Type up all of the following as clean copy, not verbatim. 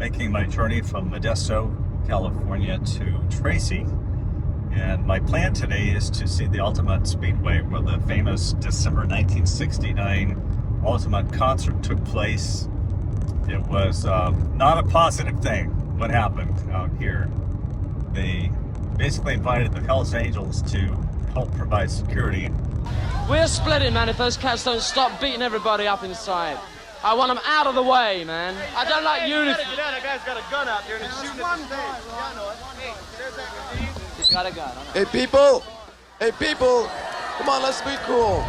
making my journey from Modesto, California to Tracy. And my plan today is to see the Altamont Speedway, where the famous December 1969 Altamont concert took place. It was not a positive thing, what happened out here. They basically invited the Hells Angels to help provide security. We're splitting, man, if those cats don't stop beating everybody up inside. I want them out of the way, man. I don't like unity. That guy's got a gun out there and he's shooting at the stage. Yeah, I know it. Hey, there's that guy. He's got a gun. Hey, people! Hey, people! Come on, let's be cool.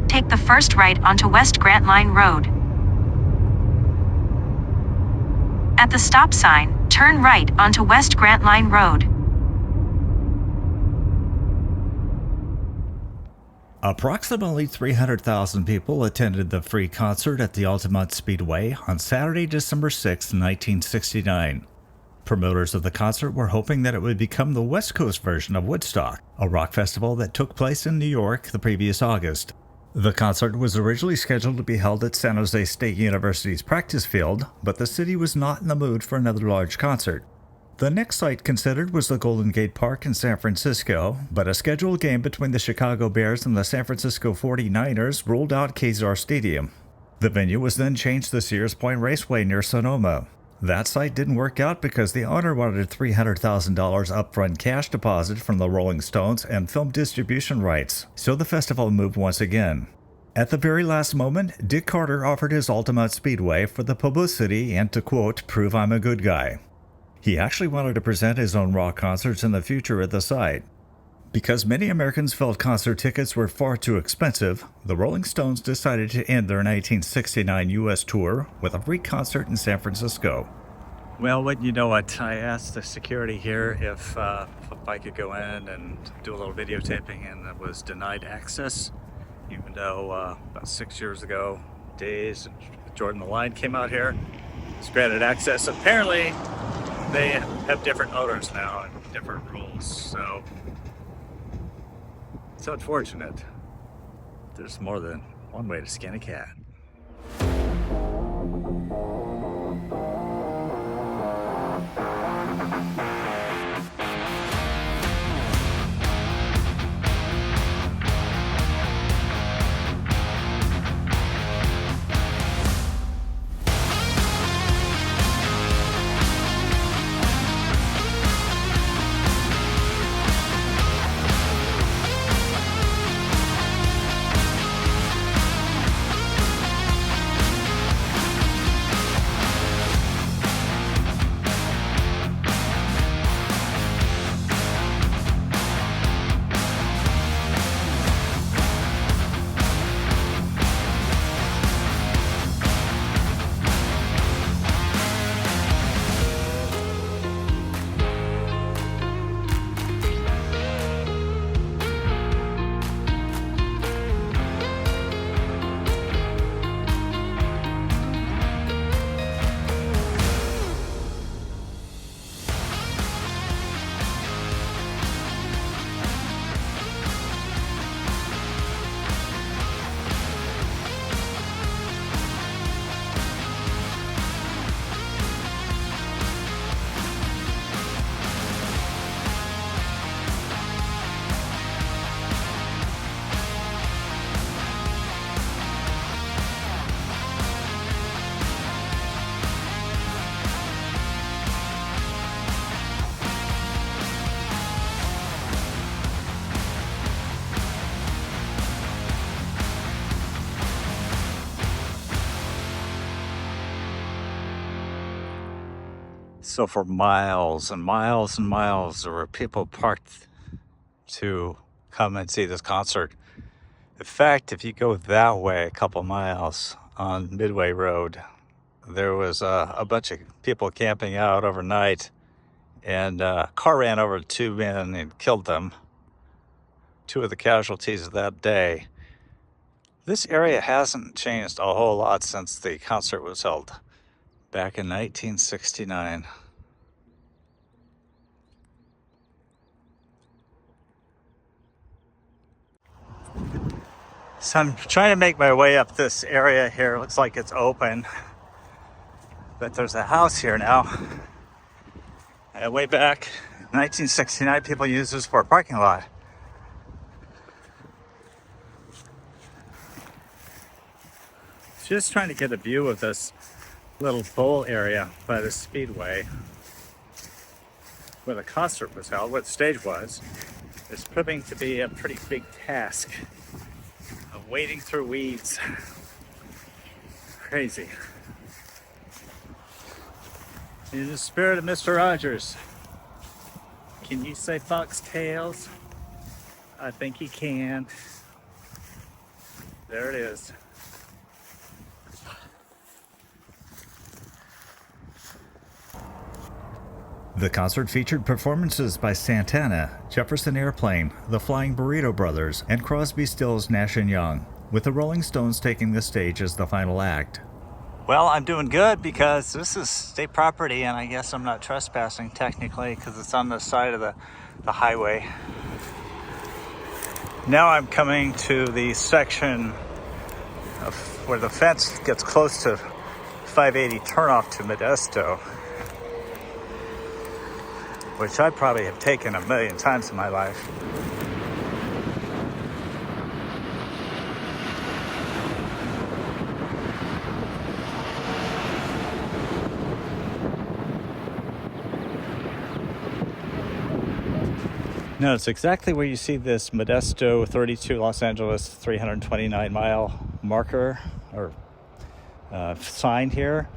Take the first right onto West Grant Line Road. At the stop sign, turn right onto West Grant Line Road. Approximately 300,000 people attended the free concert at the Altamont Speedway on Saturday, December 6, 1969. Promoters of the concert were hoping that it would become the West Coast version of Woodstock, a rock festival that took place in New York the previous August. The concert was originally scheduled to be held at San Jose State University's practice field, but the city was not in the mood for another large concert. The next site considered was the Golden Gate Park in San Francisco, but a scheduled game between the Chicago Bears and the San Francisco 49ers ruled out Kezar Stadium. The venue was then changed to Sears Point Raceway near Sonoma. That site didn't work out because the owner wanted $300,000 upfront cash deposit from the Rolling Stones and film distribution rights, so the festival moved once again. At the very last moment, Dick Carter offered his Altamont Speedway for the publicity and to, quote, prove I'm a good guy. He actually wanted to present his own rock concerts in the future at the site. Because many Americans felt concert tickets were far too expensive, the Rolling Stones decided to end their 1969 U.S. tour with a free concert in San Francisco. Well, wouldn't you know it, I asked the security here if I could go in and do a little videotaping, and it was denied access, even though about 6 years ago, Days and Jordan the Lion came out here, was granted access. Apparently, they have different owners now and different rules, so it's unfortunate. There's more than one way to skin a cat. So for miles and miles and miles, there were people parked to come and see this concert. In fact, if you go that way a couple miles on Midway Road, there was a bunch of people camping out overnight, and a car ran over two men and killed them. Two of the casualties of that day. This area hasn't changed a whole lot since the concert was held back in 1969. So I'm trying to make my way up this area here. It looks like it's open, but there's a house here now. And way back in 1969, people used this for a parking lot. Just trying to get a view of this little bowl area by the Speedway where the concert was held, where the stage was. It's proving to be a pretty big task of wading through weeds. Crazy. In the spirit of Mr. Rogers, can you say foxtails? I think he can. There it is. The concert featured performances by Santana, Jefferson Airplane, the Flying Burrito Brothers, and Crosby, Stills, Nash & Young, with the Rolling Stones taking the stage as the final act. Well, I'm doing good because this is state property, and I guess I'm not trespassing technically because it's on the side of the highway. Now I'm coming to the section of where the fence gets close to 580 turnoff to Modesto, which I probably have taken a million times in my life. No, it's exactly where you see this Modesto 32 Los Angeles 329 mile marker or sign here.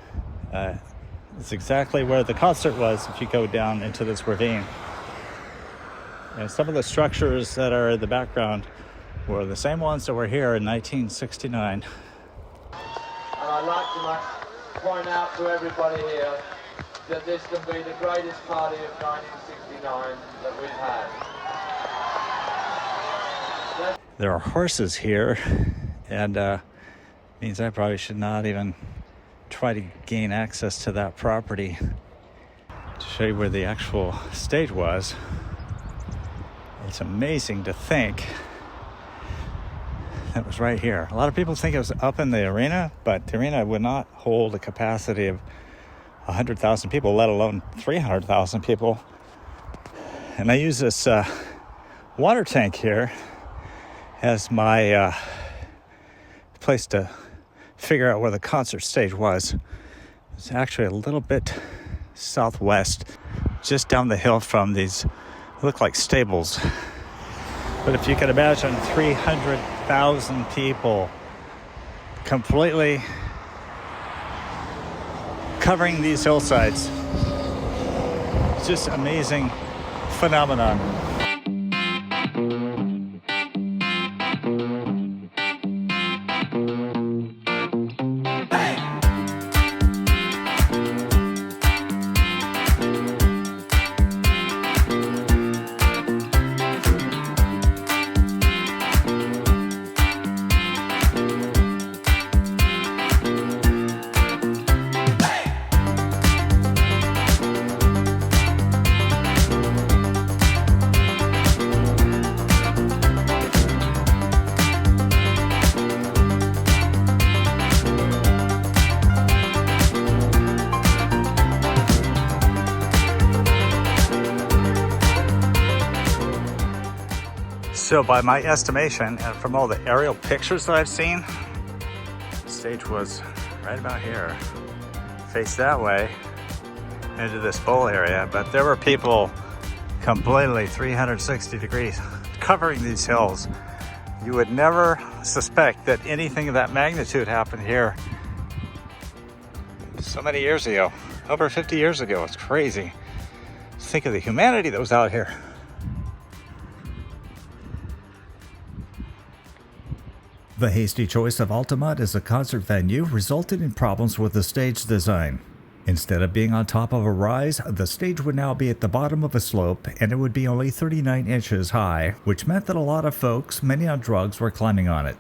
It's exactly where the concert was if you go down into this ravine. And some of the structures that are in the background were the same ones that were here in 1969. And I'd like to point out to everybody here that this can be the greatest party of 1969 that we've had. There are horses here, and means I probably should not even try to gain access to that property. To show you where the actual stage was, it's amazing to think that was right here. A lot of people think it was up in the arena, but the arena would not hold a capacity of 100,000 people, let alone 300,000 people. And I use this water tank here as my place to figure out where the concert stage was. It's actually a little bit southwest, just down the hill from these, look like stables. But if you can imagine 300,000 people completely covering these hillsides, it's just amazing phenomenon. So by my estimation, and from all the aerial pictures that I've seen, the stage was right about here, faced that way into this bowl area. But there were people completely 360 degrees covering these hills. You would never suspect that anything of that magnitude happened here so many years ago, over 50 years ago. It's crazy. Think of the humanity that was out here. The hasty choice of Altamont as a concert venue resulted in problems with the stage design. Instead of being on top of a rise, the stage would now be at the bottom of a slope, and it would be only 39 inches high, which meant that a lot of folks, many on drugs, were climbing on it.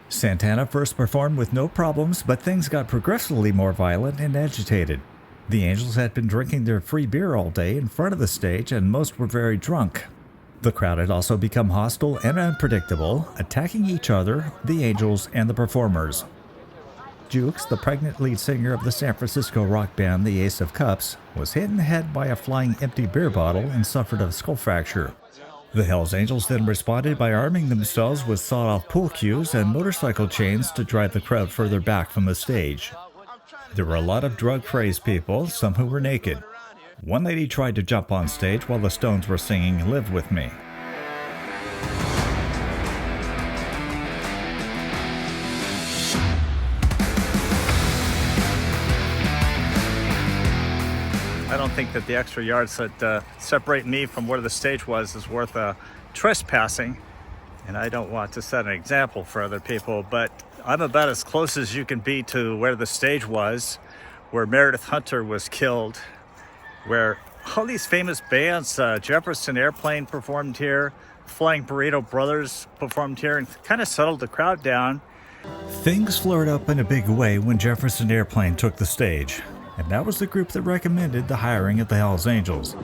Santana first performed with no problems, but things got progressively more violent and agitated. The Angels had been drinking their free beer all day in front of the stage, and most were very drunk. The crowd had also become hostile and unpredictable, attacking each other, the Angels, and the performers. Jukes, the pregnant lead singer of the San Francisco rock band The Ace of Cups, was hit in the head by a flying empty beer bottle and suffered a skull fracture. The Hells Angels then responded by arming themselves with sawed-off pool cues and motorcycle chains to drive the crowd further back from the stage. There were a lot of drug-crazed people, some who were naked. One lady tried to jump on stage while the Stones were singing "Live With Me." I don't think that the extra yards that separate me from where the stage was is worth trespassing, and I don't want to set an example for other people, but I'm about as close as you can be to where the stage was, where Meredith Hunter was killed, where all these famous bands, Jefferson Airplane performed here, Flying Burrito Brothers performed here, and kind of settled the crowd down. Things flared up in a big way when Jefferson Airplane took the stage, and that was the group that recommended the hiring of the Hells Angels.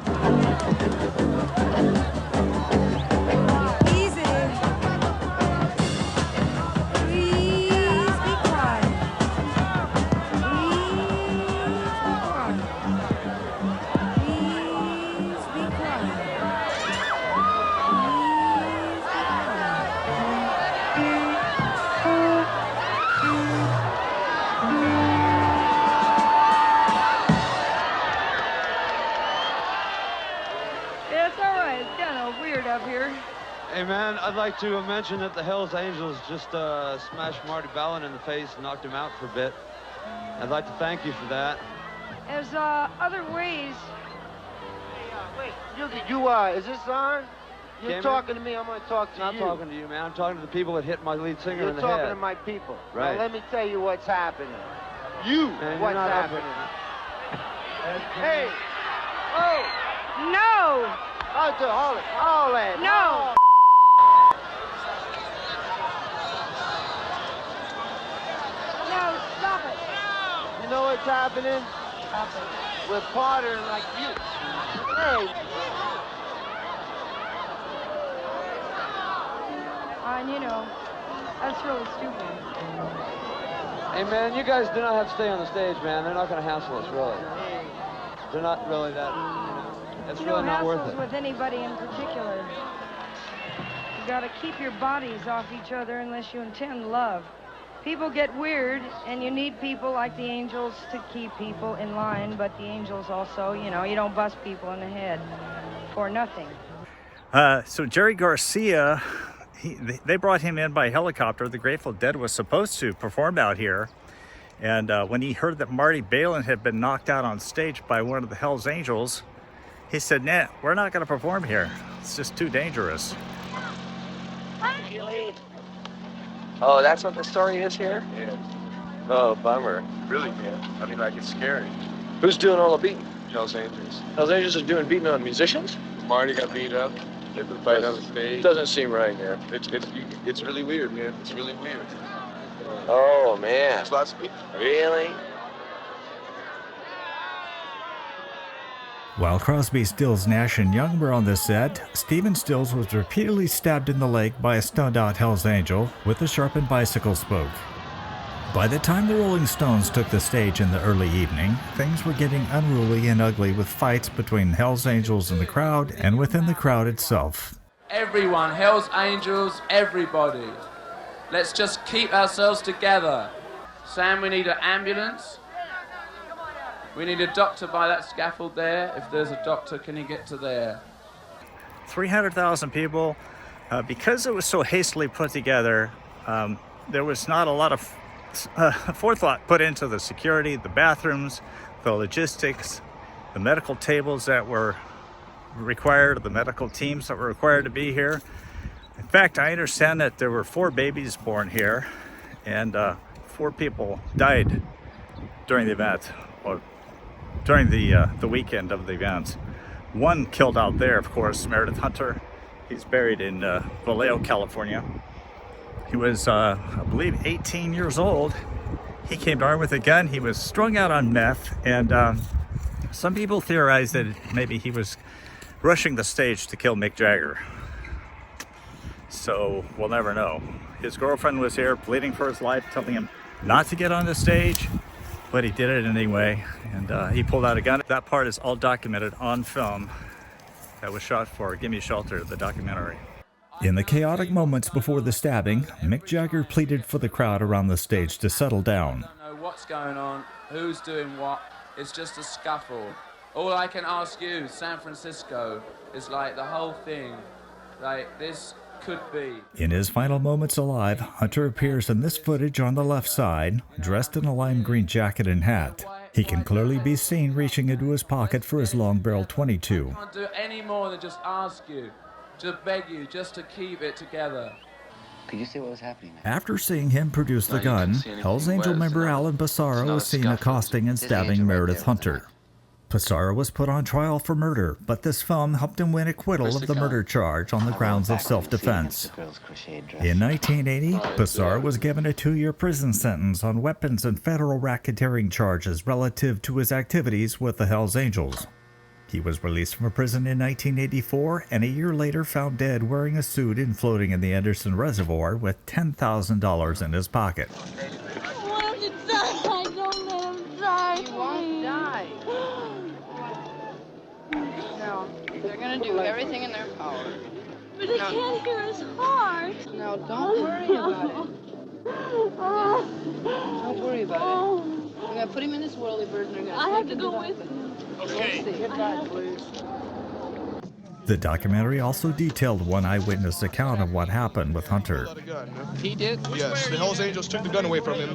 Hey man, I'd like to mention that the Hells Angels just smashed Marty Ballin in the face and knocked him out for a bit. I'd like to thank you for that. There's other ways. Hey, wait, you is this on? You're Cameron? talking to me, I'm gonna talk to you. I'm not talking to you, man. I'm talking to the people that hit my lead singer You're in the head. talking to my people. Right. Now let me tell you what's happening. Man, What's you're not happening? Hey! Oh! No! Hold it! No! No, stop it! You know what's happening? Stop it. We're partying like you. Hey! And you know, that's really stupid. Hey man, you guys do not have to stay on the stage, man. They're not going to hassle us, really. They're not really that, it's You really don't not worth hassles it. with anybody in particular. You gotta keep your bodies off each other unless you intend love. People get weird, and you need people like the Angels to keep people in line, but the Angels also, you know, you don't bust people in the head for nothing. So Jerry Garcia, they brought him in by helicopter. The Grateful Dead was supposed to perform out here. And when he heard that Marty Balin had been knocked out on stage by one of the Hells Angels, he said, "Nah, we're not going to perform here. It's just too dangerous." Oh, that's what the story is here? Yeah. Oh, bummer. Really, man. I mean, like, it's scary. Who's doing all the beating? Hells Angels. Hells Angels are doing beating on musicians? Marty got beat up. They've been fighting on the stage. Doesn't seem right, man. It's really weird, man. It's really weird. Oh, man. There's lots of people. Really? While Crosby, Stills, Nash, and Young were on the set, Stephen Stills was repeatedly stabbed in the leg by a stoned-out Hells Angel with a sharpened bicycle spoke. By the time the Rolling Stones took the stage in the early evening, things were getting unruly and ugly with fights between Hells Angels and the crowd and within the crowd itself. Everyone, Hells Angels, everybody. Let's just keep ourselves together. Sam, we need an ambulance. We need a doctor by that scaffold there. If there's a doctor, can he get to there? 300,000 people. Because it was so hastily put together, there was not a lot of forethought put into the security, the bathrooms, the logistics, the medical tables that were required, the medical teams that were required to be here. In fact, I understand that there were 4 babies born here, and 4 people died during the event, or during the weekend of the event. One killed out there, of course, Meredith Hunter. He's buried in Vallejo, California. He was, I believe, 18 years old. He came armed with a gun. He was strung out on meth, and some people theorize that maybe he was rushing the stage to kill Mick Jagger. So we'll never know. His girlfriend was here pleading for his life, telling him not to get on the stage, but he did it anyway, and he pulled out a gun. That part is all documented on film that was shot for Gimme Shelter, the documentary. In the chaotic moments before the stabbing, Mick Jagger pleaded for the crowd around the stage to settle down. I don't know what's going on, who's doing what. It's just a scuffle. All I can ask you, San Francisco, is like the whole thing, like this could be. In his final moments alive, Hunter appears in this footage on the left side, dressed in a lime green jacket and hat. He can clearly be seen reaching into his pocket for his long-barreled .22. I can't do any more than just ask you, to beg you, just to keep it together. Could you see what was happening there? After seeing him produce the gun, Hell's Angel member Alan Passaro was seen accosting and stabbing Meredith Hunter. Passaro was put on trial for murder, but this film helped him win acquittal of the murder charge on the grounds of self-defense. In 1980, Passaro was given a 2-year prison sentence on weapons and federal racketeering charges relative to his activities with the Hells Angels. He was released from prison in 1984 and a year later found dead wearing a suit and floating in the Anderson Reservoir with $10,000 in his pocket. I want him to die. Don't let him die. He won't die. No, they're going to do everything in their power. But I can't hear his heart. No, don't worry about it. Don't worry about it. We're going to put him in this whirly bird and they're going to I have to go with him. Okay. Goodbye, please. The documentary also detailed one eyewitness account of what happened with Hunter. He did? Yes, the Hells Angels took the gun away from him.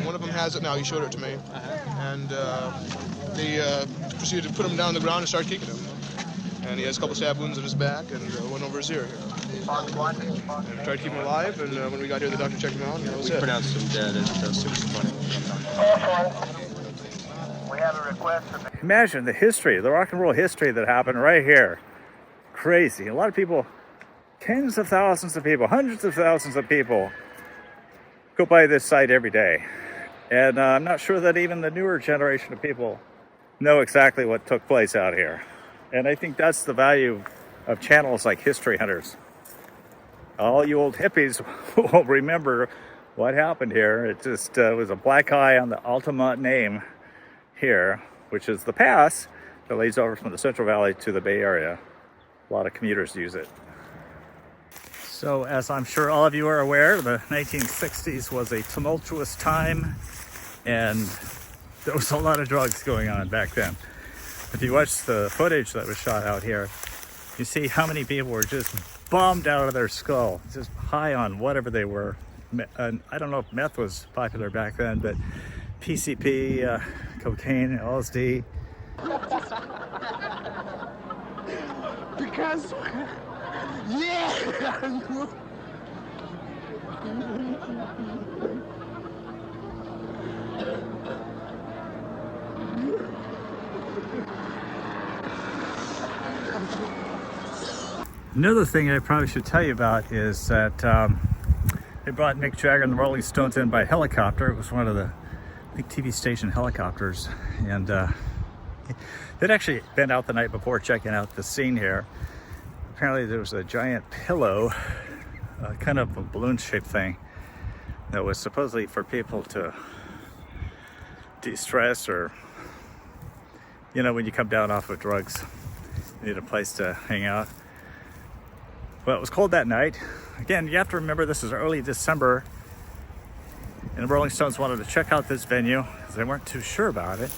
One of them has it now, he showed it to me. And they proceeded to put him down on the ground and start kicking him. And he has a couple stab wounds in his back and one over his ear here. And we tried to keep him alive, and when we got here, the doctor checked him out, and that was it. We pronounced him dead at 6:20. We have a request from Imagine the history, the rock and roll history that happened right here. Crazy. A lot of people, tens of thousands of people, hundreds of thousands of people go by this site every day. And I'm not sure that even the newer generation of people know exactly what took place out here. And I think that's the value of channels like History Hunters. All you old hippies will remember what happened here. It just was a black eye on the Altamont name here, which is the pass that leads over from the Central Valley to the Bay Area. A lot of commuters use it. So, as I'm sure all of you are aware, the 1960s was a tumultuous time, and there was a lot of drugs going on back then. If you watch the footage that was shot out here, you see how many people were just bombed out of their skull, just high on whatever they were. And I don't know if meth was popular back then, but PCP, cocaine, LSD. Because, yeah. Another thing I probably should tell you about is that they brought Mick Jagger and the Rolling Stones in by helicopter. It was one of the big TV station helicopters, and they'd actually been out the night before checking out the scene here. Apparently there was a giant pillow, kind of a balloon-shaped thing, that was supposedly for people to de-stress, or, you know, when you come down off of drugs, you need a place to hang out. Well, it was cold that night. Again, you have to remember this is early December, and the Rolling Stones wanted to check out this venue because they weren't too sure about it.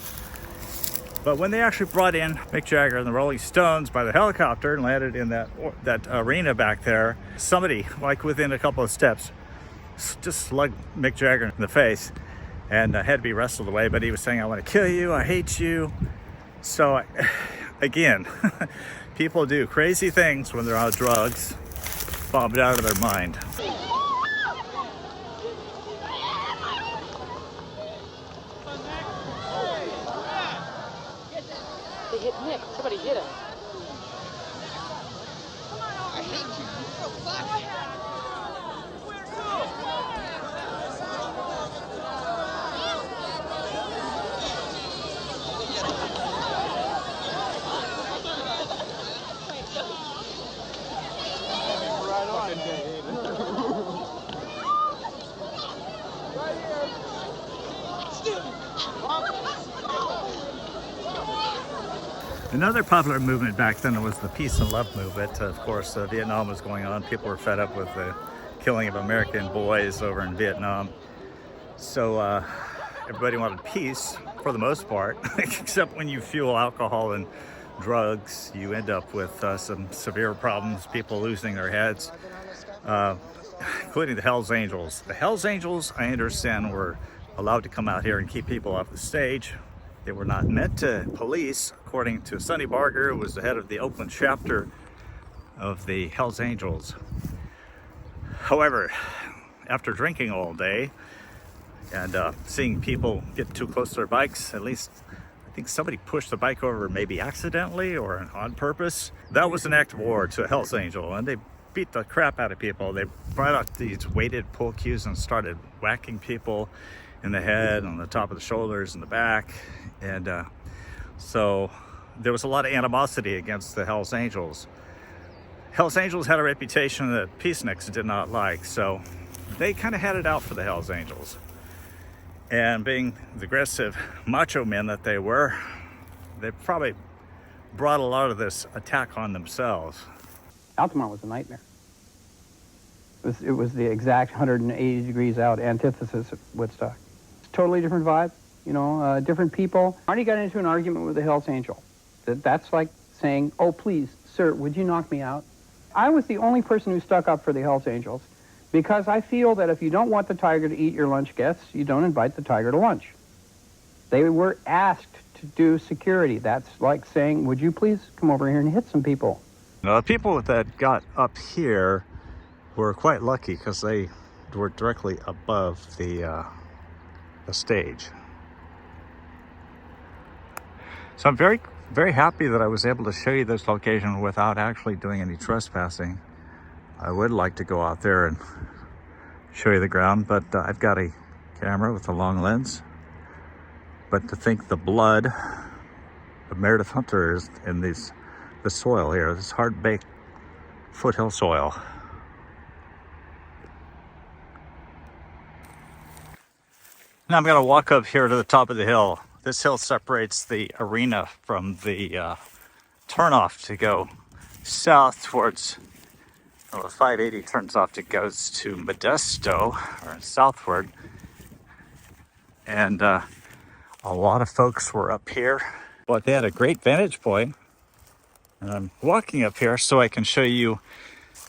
But when they actually brought in Mick Jagger and the Rolling Stones by the helicopter and landed in that arena back there, somebody, like within a couple of steps, just slugged Mick Jagger in the face and had to be wrestled away. But he was saying, "I want to kill you, I hate you." So, again, people do crazy things when they're on drugs, bombed out of their mind. They hit Nick. Somebody hit him. I hate you. So fuck. Right on. Another popular movement back then was the peace and love movement. Of course, Vietnam was going on. People were fed up with the killing of American boys over in Vietnam. So everybody wanted peace for the most part, except when you fuel alcohol and drugs, you end up with some severe problems, people losing their heads, including the Hells Angels. The Hells Angels, I understand, were allowed to come out here and keep people off the stage. They were not meant to police, according to Sonny Barger, who was the head of the Oakland chapter of the Hells Angels. However, after drinking all day and seeing people get too close to their bikes, at least I think somebody pushed the bike over maybe accidentally or on purpose. That was an act of war to a Hells Angel, and they beat the crap out of people. They brought out these weighted pull cues and started whacking people in the head, on the top of the shoulders, in the back. And so there was a lot of animosity against the Hells Angels. Hells Angels had a reputation that peaceniks did not like, so they kind of had it out for the Hells Angels. And being the aggressive macho men that they were, they probably brought a lot of this attack on themselves. Altamont was a nightmare. It was the exact 180 degrees out antithesis of Woodstock. Totally different vibe, you know, different people. Marty got into an argument with the Hells Angel. That's like saying, oh, please, sir, would you knock me out? I was the only person who stuck up for the Hells Angels because I feel that if you don't want the tiger to eat your lunch guests, you don't invite the tiger to lunch. They were asked to do security. That's like saying, would you please come over here and hit some people? Now, the people that got up here were quite lucky because they were directly above the stage. So I'm very, very happy that I was able to show you this location without actually doing any trespassing. I would like to go out there and show you the ground, but I've got a camera with a long lens. But to think the blood of Meredith Hunter is in the soil here, this hard-baked foothill soil. Now I'm going to walk up here to the top of the hill. This hill separates the arena from the turnoff to go south towards, well, the 580 turns off to goes to Modesto, or southward. And a lot of folks were up here, but they had a great vantage point. And I'm walking up here so I can show you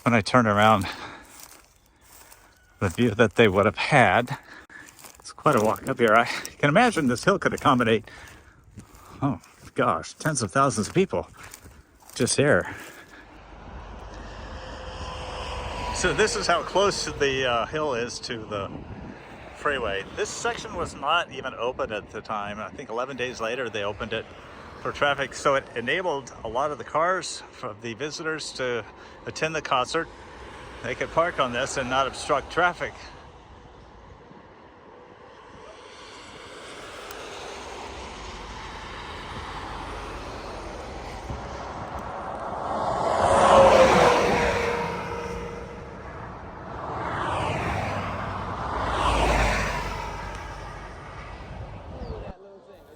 when I turn around the view that they would have had. It's quite a walk up here. I can imagine this hill could accommodate, oh gosh, tens of thousands of people just here. So this is how close the hill is to the freeway. This section was not even open at the time. I think 11 days later they opened it for traffic, so it enabled a lot of the cars from the visitors to attend the concert. They could park on this and not obstruct traffic.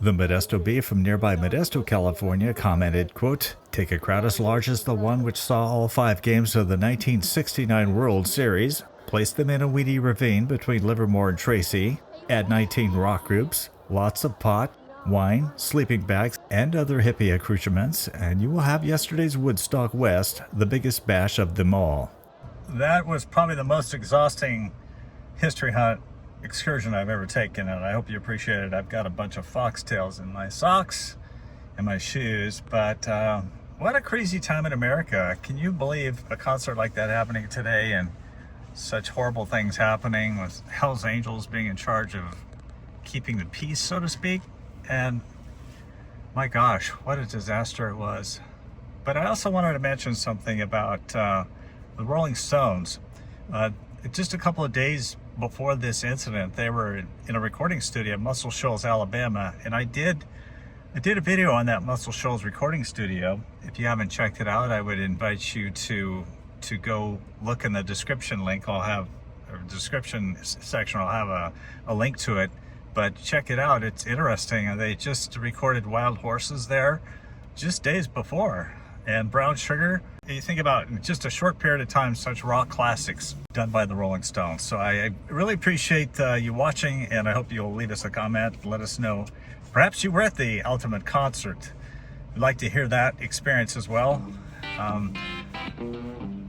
The Modesto Bee from nearby Modesto, California commented, quote, "Take a crowd as large as the one which saw all 5 games of the 1969 World Series, place them in a weedy ravine between Livermore and Tracy, add 19 rock groups, lots of pot, wine, sleeping bags, and other hippie accoutrements, and you will have yesterday's Woodstock West, the biggest bash of them all." That was probably the most exhausting history hunt excursion I've ever taken, and I hope you appreciate it. I've got a bunch of foxtails in my socks and my shoes, but what a crazy time in America. Can you believe a concert like that happening today and such horrible things happening with Hells Angels being in charge of keeping the peace, so to speak? And my gosh, what a disaster it was. But I also wanted to mention something about the Rolling Stones. Just a couple of days before this incident, they were in a recording studio at Muscle Shoals, Alabama, and I did a video on that Muscle Shoals recording studio. If you haven't checked it out, I would invite you to go look in the description link. I'll have a description section. I'll have a link to it. but check it out. It's interesting. They just recorded Wild Horses there just days before, and Brown Sugar. You think about in just a short period of time, such rock classics done by the Rolling Stones. So I really appreciate you watching, and I hope you'll leave us a comment. Let us know. Perhaps you were at the Altamont concert. We'd like to hear that experience as well.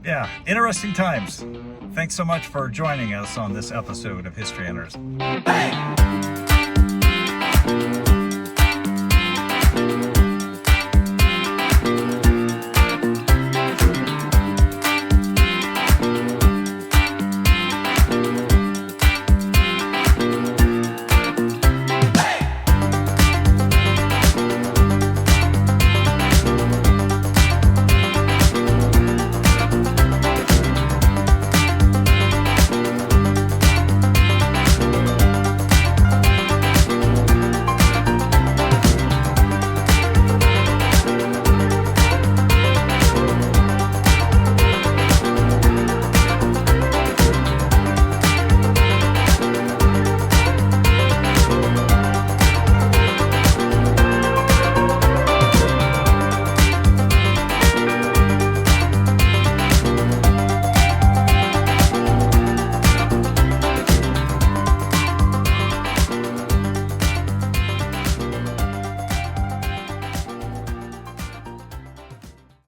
Yeah, interesting times. Thanks so much for joining us on this episode of History Enters. Bang!